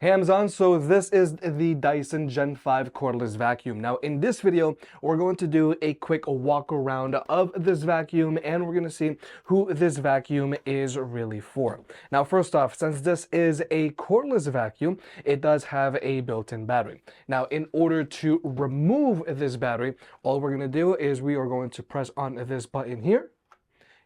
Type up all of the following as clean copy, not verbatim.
Hey Amazon, so this is the Dyson Gen 5 cordless vacuum. Now in this video, we're going to do a quick walk around of this vacuum and we're going to see who this vacuum is really for. Now first off, since this is a cordless vacuum, it does have a built-in battery. Now in order to remove this battery, all we're going to do is we are going to press on this button here,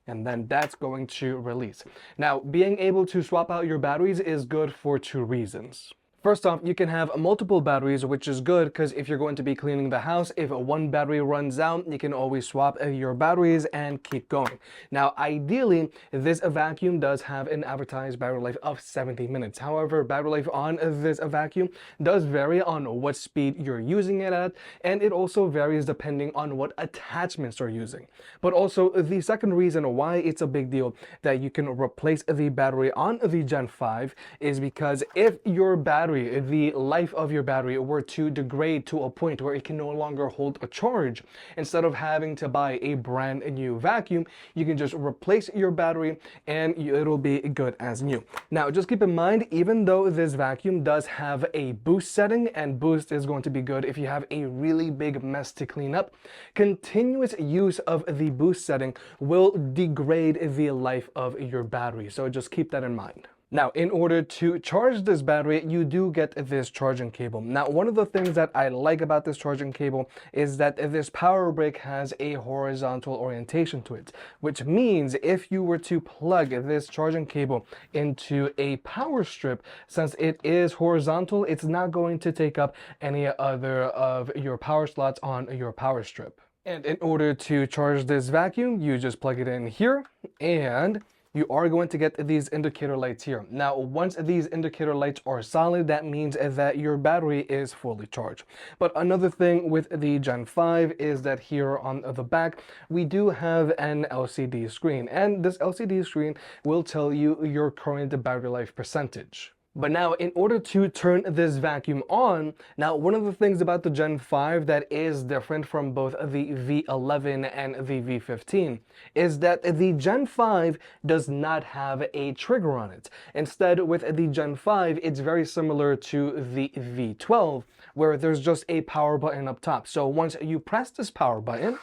and then that's going to release. Now, being able to swap out your batteries is good for two reasons. First off, you can have multiple batteries, which is good because if you're going to be cleaning the house, if one battery runs out, you can always swap your batteries and keep going. Now, ideally, this vacuum does have an advertised battery life of 70 minutes. However, battery life on this vacuum does vary on what speed you're using it at, and it also varies depending on what attachments you're using. But also, the second reason why it's a big deal that you can replace the battery on the Gen 5 is because if your battery, the life of your battery were to degrade to a point where it can no longer hold a charge, instead of having to buy a brand new vacuum, you can just replace your battery and it'll be good as new. Now, just keep in mind, even though this vacuum does have a boost setting, and boost is going to be good if you have a really big mess to clean up, continuous use of the boost setting will degrade the life of your battery. So just keep that in mind. Now, in order to charge this battery, you do get this charging cable. Now, one of the things that I like about this charging cable is that this power brick has a horizontal orientation to it, which means if you were to plug this charging cable into a power strip, since it is horizontal, it's not going to take up any other of your power slots on your power strip. And in order to charge this vacuum, you just plug it in here and you are going to get these indicator lights here. Now, once these indicator lights are solid, that means that your battery is fully charged. But another thing with the Gen 5 is that here on the back, we do have an LCD screen, and this LCD screen will tell you your current battery life percentage. But now, in order to turn this vacuum on, now one of the things about the Gen 5 that is different from both the V11 and the V15 is that the Gen 5 does not have a trigger on it. Instead, with the Gen 5, it's very similar to the V12, where there's just a power button up top. So once you press this power button,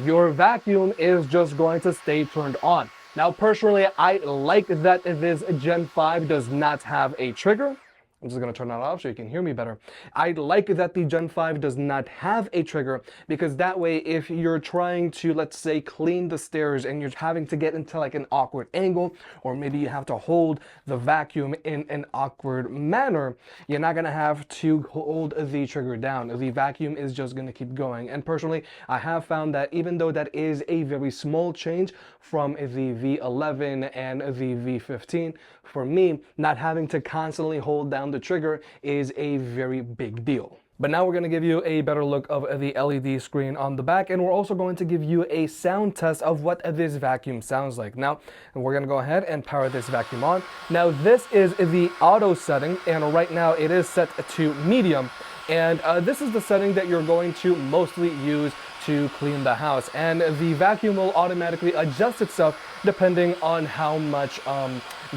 your vacuum is just going to stay turned on. Now, personally, I like that this Gen 5 does not have a trigger. I'm just going to turn that off so you can hear me better. I like that the Gen 5 does not have a trigger because that way, if you're trying to, let's say, clean the stairs and you're having to get into like an awkward angle, or maybe you have to hold the vacuum in an awkward manner, you're not going to have to hold the trigger down. The vacuum is just going to keep going. And personally, I have found that even though that is a very small change from the V11 and the V15, for me, not having to constantly hold down the trigger is a very big deal. But now we're going to give you a better look of the LED screen on the back, and we're also going to give you a sound test of what this vacuum sounds like. Now, we're going to go ahead and power this vacuum on. Now, this is the auto setting, and right now it is set to medium. And this is the setting that you're going to mostly use to clean the house. And the vacuum will automatically adjust itself depending on how much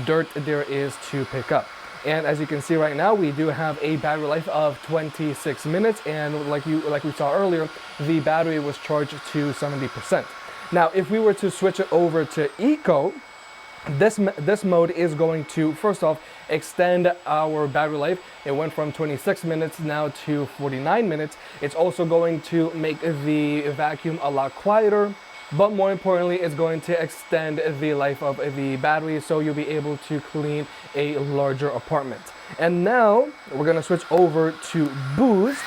dirt there is to pick up. And as you can see right now, we do have a battery life of 26 minutes. And like we saw earlier, the battery was charged to 70%. Now, if we were to switch it over to Eco, this mode is going to, first off, extend our battery life. It went from 26 minutes now to 49 minutes. It's also going to make the vacuum a lot quieter, but more importantly, it's going to extend the life of the battery so you'll be able to clean a larger apartment. And now we're going to switch over to Boost,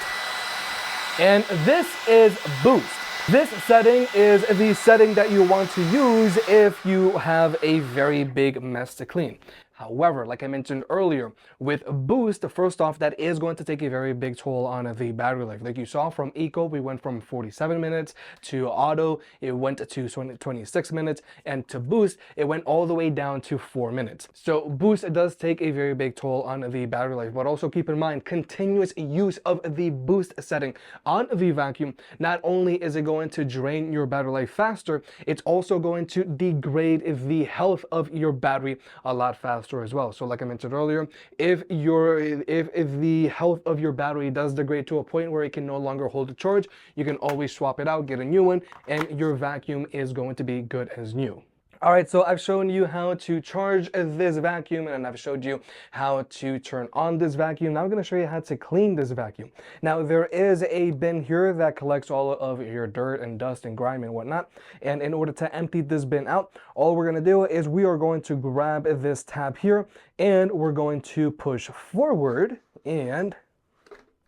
and this is Boost. This setting is the setting that you want to use if you have a very big mess to clean. However, like I mentioned earlier, with Boost, first off, that is going to take a very big toll on the battery life. Like you saw from Eco, we went from 47 minutes to Auto, it went to 26 minutes, and to Boost, it went all the way down to 4 minutes. So Boost does take a very big toll on the battery life, but also keep in mind, continuous use of the Boost setting on the vacuum, not only is it going to drain your battery life faster, it's also going to degrade the health of your battery a lot faster. faster as well. So like I mentioned earlier, if the health of your battery does degrade to a point where it can no longer hold a charge, you can always swap it out, get a new one, and your vacuum is going to be good as new. All right, so I've shown you how to charge this vacuum, and I've showed you how to turn on this vacuum. Now I'm going to show you how to clean this vacuum. Now there is a bin here that collects all of your dirt and dust and grime and whatnot. And in order to empty this bin out, all we're going to do is we are going to grab this tab here and we're going to push forward. And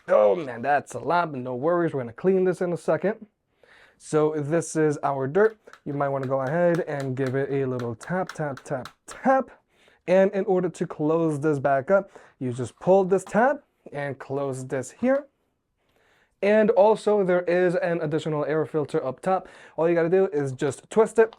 oh man, that's a lot, but no worries. We're going to clean this in a second. So this is our dirt. You might want to go ahead and give it a little tap, tap, tap, tap. And in order to close this back up, you just pull this tab and close this here. And also there is an additional air filter up top. All you got to do is just twist it.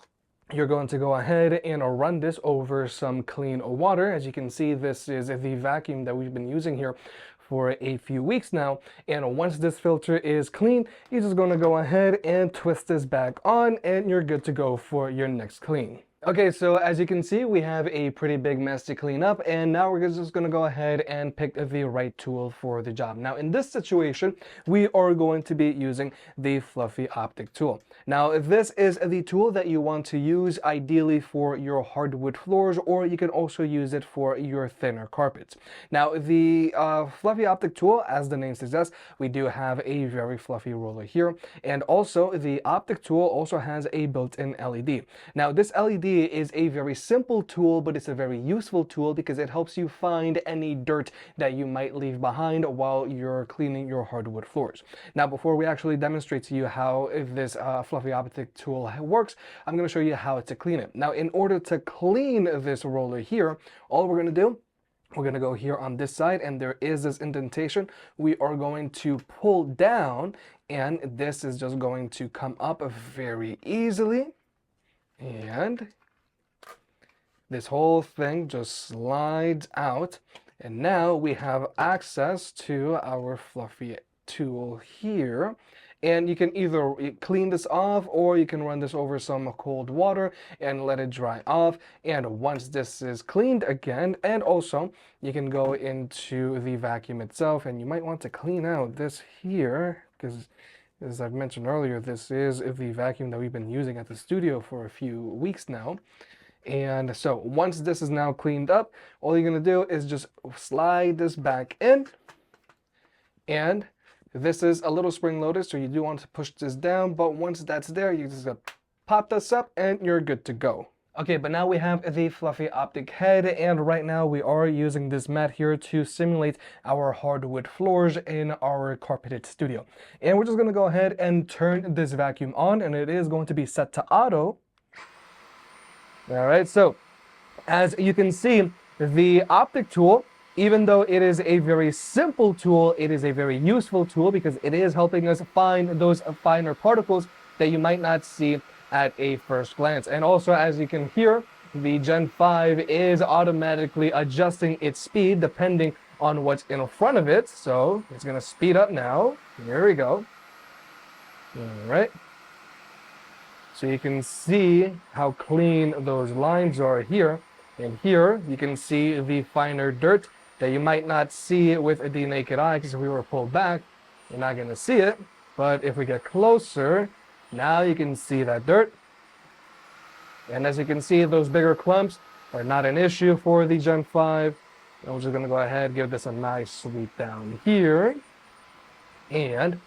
You're going to go ahead and run this over some clean water. As you can see, this is the vacuum that we've been using here for a few weeks now, and once this filter is clean, you're just going to go ahead and twist this back on and you're good to go for your next clean. Okay, so as you can see, we have a pretty big mess to clean up, and now we're just going to go ahead and pick the right tool for the job. Now in this situation, we are going to be using the fluffy optic tool. Now this is the tool that you want to use ideally for your hardwood floors, or you can also use it for your thinner carpets. Now the fluffy optic tool, as the name suggests, we do have a very fluffy roller here, and also the optic tool also has a built-in LED. Now this LED is a very simple tool, but it's a very useful tool because it helps you find any dirt that you might leave behind while you're cleaning your hardwood floors. Now, before we actually demonstrate to you how this fluffy optic tool works, I'm going to show you how to clean it. Now, in order to clean this roller here, all we're going to do, we're going to go here on this side, and there is this indentation. We are going to pull down, and this is just going to come up very easily, and this whole thing just slides out, and now we have access to our fluffy tool here. And you can either clean this off, or you can run this over some cold water and let it dry off. And once this is cleaned again, and also you can go into the vacuum itself, and you might want to clean out this here, because as I've mentioned earlier, this is the vacuum that we've been using at the studio for a few weeks now. And so once this is now cleaned up, all you're going to do is just slide this back in. And this is a little spring loaded, so you do want to push this down. But once that's there, you just pop this up and you're good to go. Okay, but now we have the fluffy optic head, and right now we are using this mat here to simulate our hardwood floors in our carpeted studio. And we're just going to go ahead and turn this vacuum on, and it is going to be set to auto. All right, so as you can see, the optic tool, even though it is a very simple tool, it is a very useful tool because it is helping us find those finer particles that you might not see at a first glance. And also, as you can hear, the Gen 5 is automatically adjusting its speed depending on what's in front of it. So it's going to speed up now. Here we go. All right. So you can see how clean those lines are here. And here you can see the finer dirt that you might not see with the naked eye, because if we were pulled back, you're not going to see it. But if we get closer, now you can see that dirt. And as you can see, those bigger clumps are not an issue for the Gen 5. And we're just going to go ahead and give this a nice sweep down here. And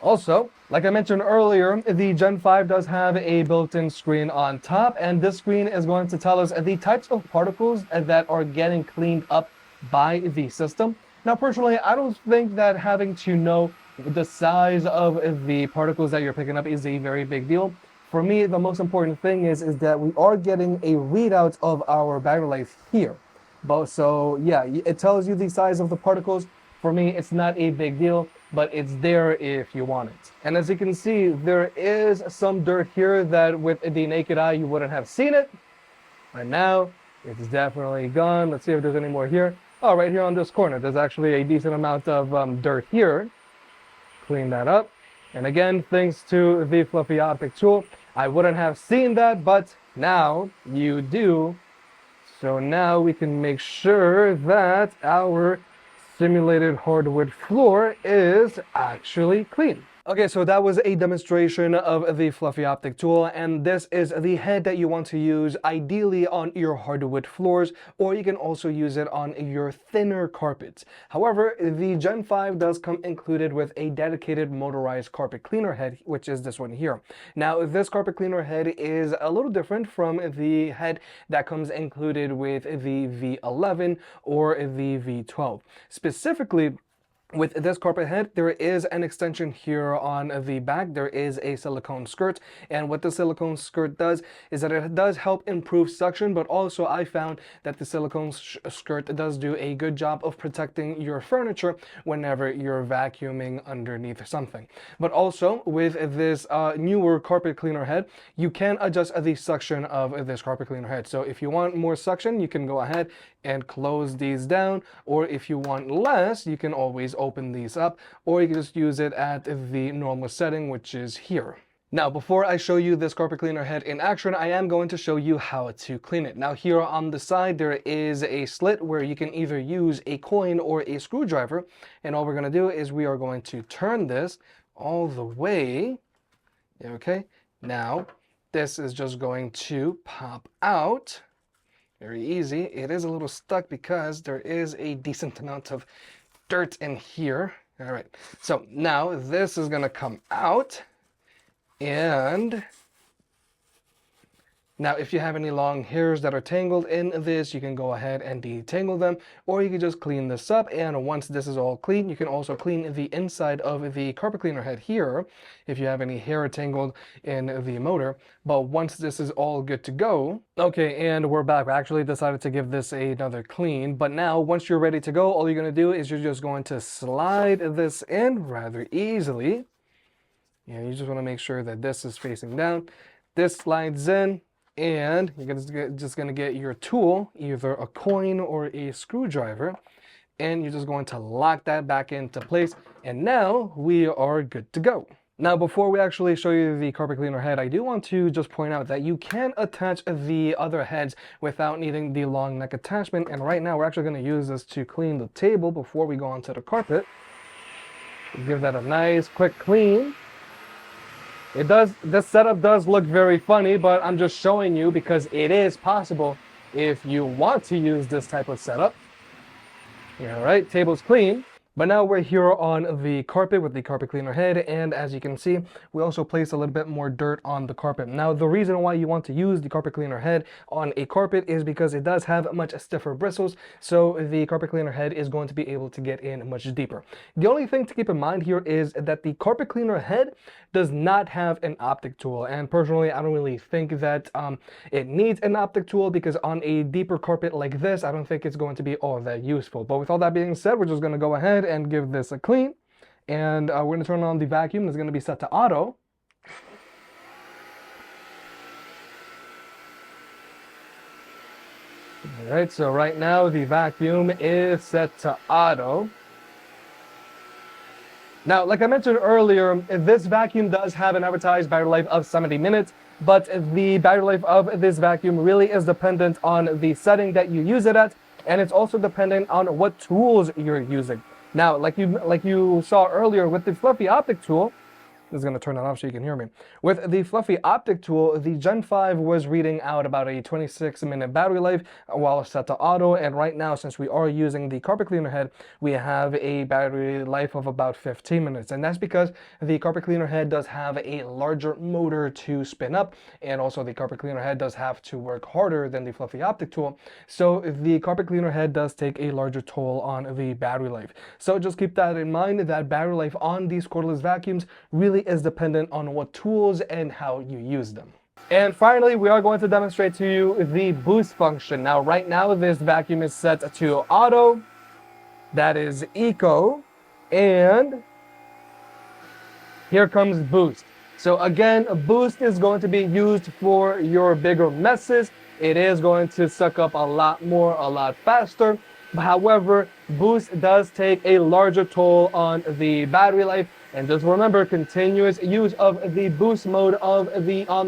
also, like I mentioned earlier, the Gen 5 does have a built-in screen on top, and this screen is going to tell us the types of particles that are getting cleaned up by the system. Now, personally, I don't think that having to know the size of the particles that you're picking up is a very big deal. For me, the most important thing is that we are getting a readout of our battery life here. But so yeah, it tells you the size of the particles. For me, it's not a big deal, but it's there if you want it. And as you can see, there is some dirt here that with the naked eye, you wouldn't have seen it. And now it's definitely gone. Let's see if there's any more here. Oh, right here on this corner, there's actually a decent amount of dirt here. Clean that up. And again, thanks to the fluffy optic tool, I wouldn't have seen that, but now you do. So now we can make sure that our simulated hardwood floor is actually clean. Okay, so that was a demonstration of the fluffy optic tool, and this is the head that you want to use ideally on your hardwood floors, or you can also use it on your thinner carpets. However, the Gen 5 does come included with a dedicated motorized carpet cleaner head, which is this one here. Now, this carpet cleaner head is a little different from the head that comes included with the V11 or the V12. Specifically, with this carpet head, there is an extension here on the back. There is a silicone skirt, and what the silicone skirt does is that it does help improve suction, but also I found that the silicone skirt does do a good job of protecting your furniture whenever you're vacuuming underneath something. But also with this newer carpet cleaner head, you can adjust the suction of this carpet cleaner head. So if you want more suction, you can go ahead and close these down, or if you want less, you can always open these up, or you can just use it at the normal setting, which is here. Now, before I show you this carpet cleaner head in action, I am going to show you how to clean it. Now, here on the side, there is a slit where you can either use a coin or a screwdriver, and all we're going to do is we are going to turn this all the way. Okay, now this is just going to pop out. Very easy. It is a little stuck because there is a decent amount of dirt in here. All right, so now this is gonna come out, and now if you have any long hairs that are tangled in this, you can go ahead and detangle them, or you can just clean this up, and once this is all clean, you can also clean the inside of the carpet cleaner head here if you have any hair tangled in the motor. But once this is all good to go, okay, and we're back. I actually decided to give this another clean, but now once you're ready to go, all you're going to do is you're just going to slide this in rather easily. And you just want to make sure that this is facing down. This slides in, and you're just going to get your tool, either a coin or a screwdriver, and you're just going to lock that back into place, and now we are good to go. Now, before we actually show you the carpet cleaner head, I do want to just point out that you can attach the other heads without needing the long neck attachment, and right now we're actually going to use this to clean the table before we go onto the carpet. Give that a nice quick clean. This setup does look very funny, but I'm just showing you because it is possible if you want to use this type of setup. All right, table's clean. But now we're here on the carpet with the carpet cleaner head, and as you can see, we also place a little bit more dirt on the carpet. Now, the reason why you want to use the carpet cleaner head on a carpet is because it does have much stiffer bristles, so the carpet cleaner head is going to be able to get in much deeper. The only thing to keep in mind here is that the carpet cleaner head does not have an optic tool, and personally, I don't really think that it needs an optic tool, because on a deeper carpet like this, I don't think it's going to be all that useful. But with all that being said, we're just going to go ahead and give this a clean, and we're going to turn on the vacuum. It's going to be set to auto. All right, so right now the vacuum is set to auto. Now, like I mentioned earlier, this vacuum does have an advertised battery life of 70 minutes, but the battery life of this vacuum really is dependent on the setting that you use it at, and it's also dependent on what tools you're using. Now, like you saw earlier with the fluffy optic tool, this is going to turn it off so you can hear me. With the fluffy optic tool, the Gen 5 was reading out about a 26-minute battery life while set to auto, and right now, since we are using the carpet cleaner head, we have a battery life of about 15 minutes, and that's because the carpet cleaner head does have a larger motor to spin up, and also the carpet cleaner head does have to work harder than the fluffy optic tool, so the carpet cleaner head does take a larger toll on the battery life. So just keep that in mind, that battery life on these cordless vacuums really is dependent on what tools and how you use them. And finally, we are going to demonstrate to you the boost function. Now, right now, this vacuum is set to auto, that is eco, and here comes boost. So again, a boost is going to be used for your bigger messes. It is going to suck up a lot more, a lot faster. However, boost does take a larger toll on the battery life. And just remember, continuous use of the boost mode on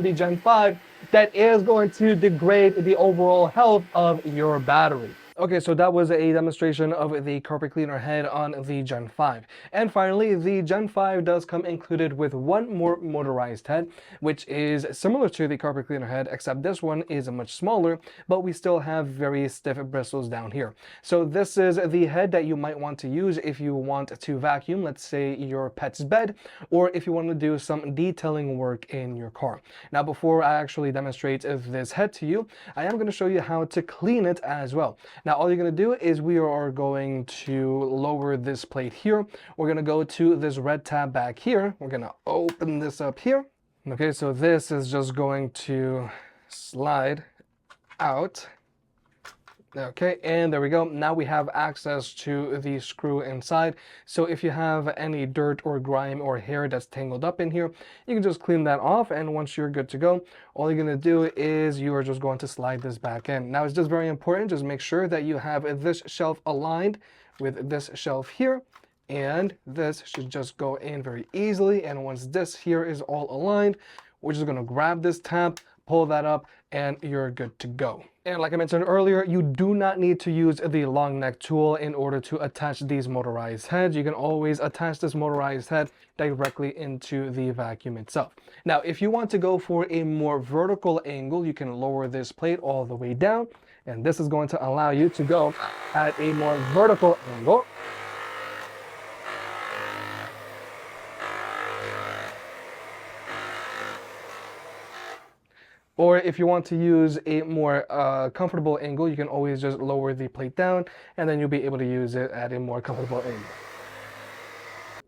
the Gen 5 that is going to degrade the overall health of your battery. Okay, so that was a demonstration of the carpet cleaner head on the Gen 5. And finally, the Gen 5 does come included with one more motorized head, which is similar to the carpet cleaner head, except this one is much smaller, but we still have very stiff bristles down here. So this is the head that you might want to use if you want to vacuum, let's say your pet's bed, or if you want to do some detailing work in your car. Now, before I actually demonstrate this head to you, I am going to show you how to clean it as well. Now, all you're going to do is we are going to lower this plate here. We're going to go to this red tab back here. We're going to open this up here. Okay, so this is just going to slide out. Okay, and there we go. Now we have access to the screw inside. So if you have any dirt or grime or hair that's tangled up in here, you can just clean that off. And once you're good to go, all you're going to do is you are just going to slide this back in. Now it's just very important. Just make sure that you have this shelf aligned with this shelf here. And this should just go in very easily. And once this here is all aligned, we're just going to grab this tab, pull that up, and you're good to go. And like I mentioned earlier, you do not need to use the long neck tool in order to attach these motorized heads. You can always attach this motorized head directly into the vacuum itself. Now, if you want to go for a more vertical angle, you can lower this plate all the way down, and this is going to allow you to go at a more vertical angle. Or if you want to use a more comfortable angle, you can always just lower the plate down, and then you'll be able to use it at a more comfortable angle.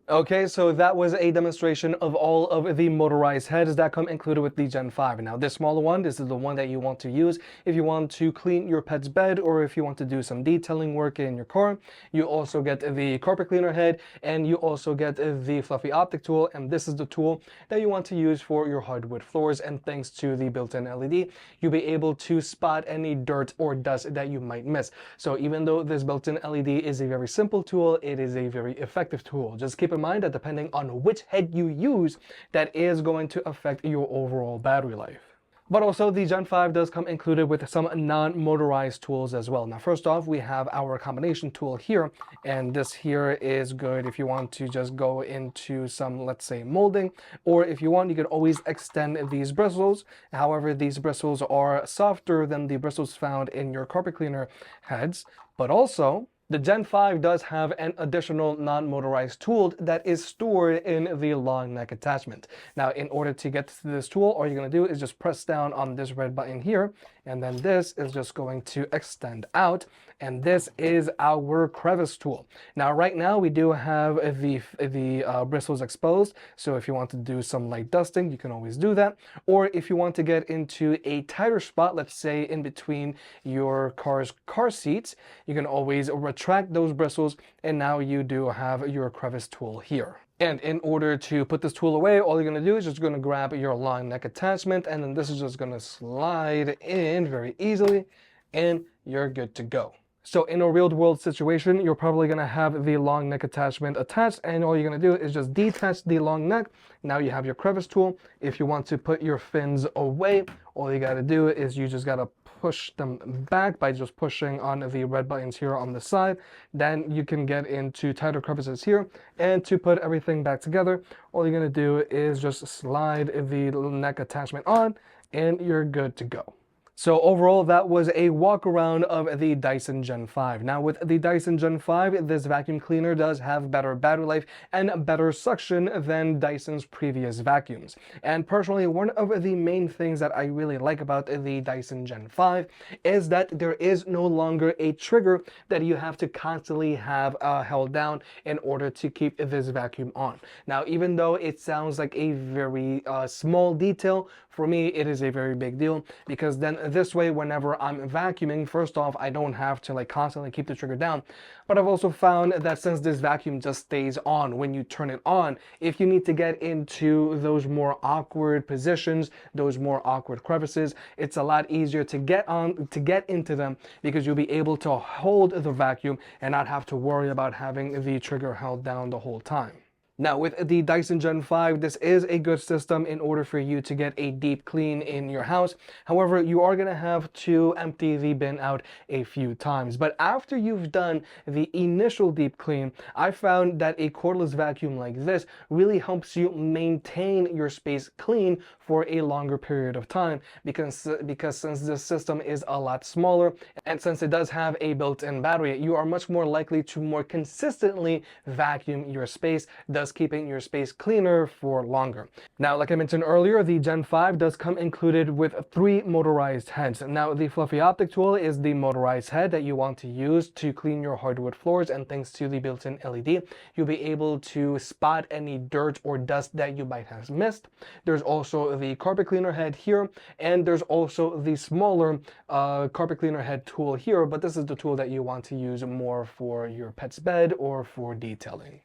Okay, so that was a demonstration of all of the motorized heads that come included with the Gen 5. Now this smaller one, this is the one that you want to use if you want to clean your pet's bed or if you want to do some detailing work in your car. You also get the carpet cleaner head and you also get the fluffy optic tool, and this is the tool that you want to use for your hardwood floors, and thanks to the built-in LED, you'll be able to spot any dirt or dust that you might miss. So even though this built-in LED is a very simple tool, it is a very effective tool. Just keep in mind that depending on which head you use, that is going to affect your overall battery life. But also the Gen 5 does come included with some non-motorized tools as well. Now first off, we have our combination tool here, and this here is good if you want to just go into some, let's say, molding, or if you want, you can always extend these bristles. However, these bristles are softer than the bristles found in your carpet cleaner heads, but also the Gen 5 does have an additional non-motorized tool that is stored in the long neck attachment. Now, in order to get to this tool, all you're going to do is just press down on this red button here, and then this is just going to extend out, and this is our crevice tool. Now, right now, we do have the bristles exposed, so if you want to do some light dusting, you can always do that. Or if you want to get into a tighter spot, let's say in between your car's car seats, you can always retract those bristles, and now you do have your crevice tool here. And in order to put this tool away, all you're going to do is just going to grab your long neck attachment, and then this is just going to slide in very easily, and you're good to go. So in a real world situation, you're probably going to have the long neck attachment attached, and all you're going to do is just detach the long neck. Now you have your crevice tool. If you want to put your fins away, all you got to do is you just got to push them back by just pushing on the red buttons here on the side. Then you can get into tighter crevices here, and to put everything back together, all you're going to do is just slide the neck attachment on, and you're good to go. So overall, that was a walk around of the Dyson Gen 5. Now with the Dyson Gen 5, this vacuum cleaner does have better battery life and better suction than Dyson's previous vacuums. And personally, one of the main things that I really like about the Dyson Gen 5 is that there is no longer a trigger that you have to constantly have held down in order to keep this vacuum on. Now, even though it sounds like a very small detail, for me, it is a very big deal, because then this way, whenever I'm vacuuming, first off, I don't have to constantly keep the trigger down. But I've also found that since this vacuum just stays on when you turn it on, if you need to get into those more awkward positions, those more awkward crevices, it's a lot easier to get into them, because you'll be able to hold the vacuum and not have to worry about having the trigger held down the whole time. Now, with the Dyson Gen 5, this is a good system in order for you to get a deep clean in your house. However, you are going to have to empty the bin out a few times. But after you've done the initial deep clean, I found that a cordless vacuum like this really helps you maintain your space clean for a longer period of time because since this system is a lot smaller and since it does have a built-in battery, you are much more likely to more consistently vacuum your space, thus keeping your space cleaner for longer. Now, like I mentioned earlier, the Gen 5 does come included with 3 motorized heads. Now, the fluffy optic tool is the motorized head that you want to use to clean your hardwood floors, and thanks to the built-in LED, you'll be able to spot any dirt or dust that you might have missed. There's also the carpet cleaner head here, and there's also the smaller carpet cleaner head tool here, but this is the tool that you want to use more for your pet's bed or for detailing.